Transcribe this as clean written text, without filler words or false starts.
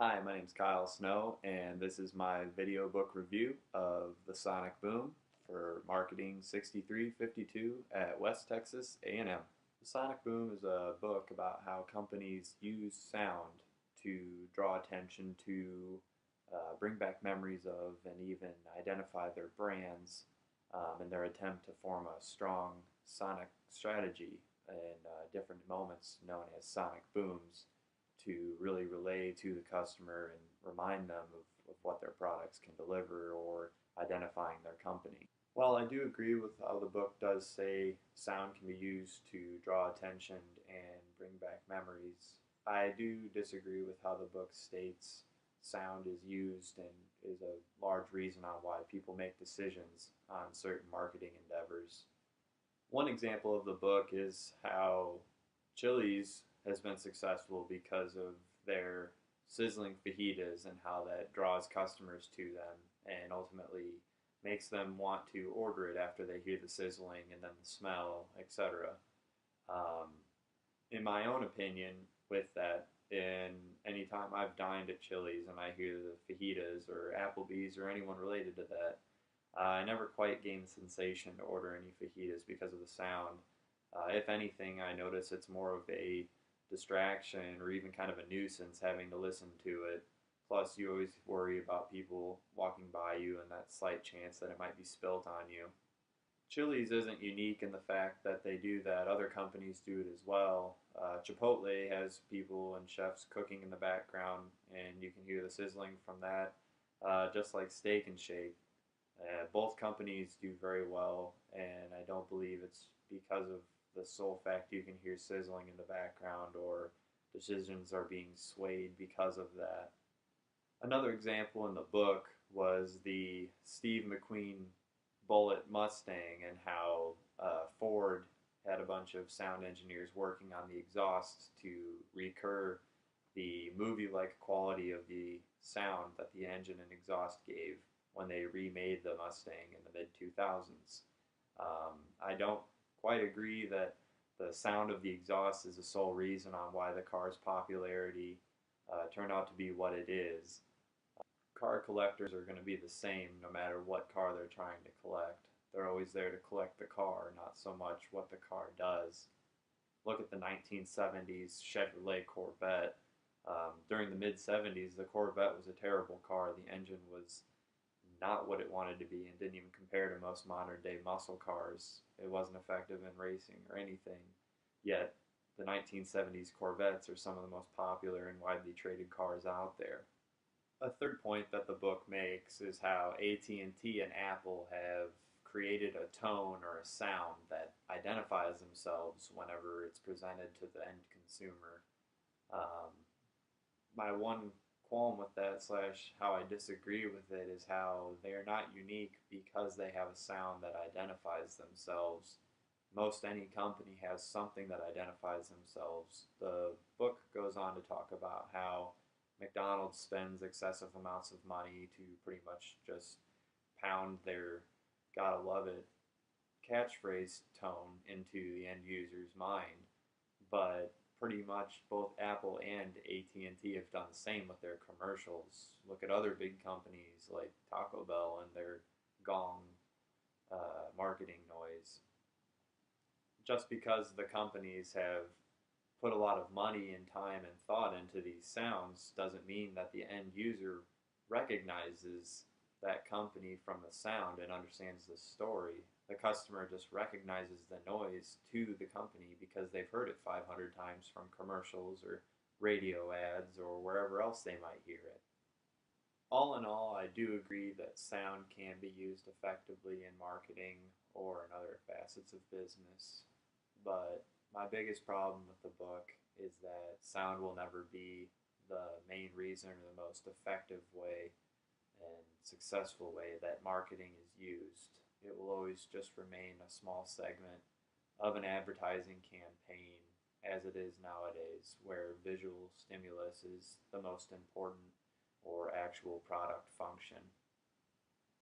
Hi, my name is Kyle Snow, and this is my video book review of The Sonic Boom for Marketing 6352 at West Texas A&M. The Sonic Boom is a book about how companies use sound to draw attention to, bring back memories of, and even identify their brands in their attempt to form a strong sonic strategy in different moments known as sonic booms to really relay to the customer and remind them of what their products can deliver or identifying their company. While I do agree with how the book does say sound can be used to draw attention and bring back memories, I do disagree with how the book states sound is used and is a large reason on why people make decisions on certain marketing endeavors. One example of the book is how Chili's has been successful because of their sizzling fajitas and how that draws customers to them and ultimately makes them want to order it after they hear the sizzling and then the smell, etc. Um, in my own opinion, with that, in any time I've dined at Chili's and I hear the fajitas or Applebee's or anyone related to that, I never quite gain the sensation to order any fajitas because of the sound. If anything, I notice it's more of a distraction or even kind of a nuisance having to listen to it. Plus, you always worry about people walking by you and that slight chance that it might be spilt on you. Chili's isn't unique in the fact that they do that. Other companies do it as well. Chipotle has people and chefs cooking in the background, and you can hear the sizzling from that, just like Steak and Shake. Both companies do very well, and I don't believe it's because of the sole fact you can hear sizzling in the background or decisions are being swayed because of that. Another example in the book was the Steve McQueen Bullitt Mustang and how Ford had a bunch of sound engineers working on the exhaust to recur the movie-like quality of the sound that the engine and exhaust gave when they remade the Mustang in the mid-2000s. I don't quite agree that the sound of the exhaust is the sole reason on why the car's popularity turned out to be what it is. Car collectors are going to be the same no matter what car they're trying to collect. They're always there to collect the car, not so much what the car does. Look at the 1970s Chevrolet Corvette. During the mid-70s, the Corvette was a terrible car. The engine was not what it wanted to be and didn't even compare to most modern day muscle cars. It wasn't effective in racing or anything. Yet, the 1970s Corvettes are some of the most popular and widely traded cars out there. A third point that the book makes is how AT&T and Apple have created a tone or a sound that identifies themselves whenever it's presented to the end consumer. Um, my one qualm with that slash how I disagree with it is how they are not unique because they have a sound that identifies themselves. Most any company has something that identifies themselves. The book goes on to talk about how McDonald's spends excessive amounts of money to pretty much just pound their gotta love it catchphrase tone into the end user's mind, but pretty much both Apple and AT&T have done the same with their commercials. Look at other big companies like Taco Bell and their gong marketing noise. Just because the companies have put a lot of money and time and thought into these sounds doesn't mean that the end user recognizes that company from the sound and understands the story. The customer just recognizes the noise to the company because they've heard it 500 times from commercials or radio ads or wherever else they might hear it. All in all, I do agree that sound can be used effectively in marketing or in other facets of business, but my biggest problem with the book is that sound will never be the main reason or the most effective way and successful way that marketing is used. It will always just remain a small segment of an advertising campaign as it is nowadays, where visual stimulus is the most important or actual product function.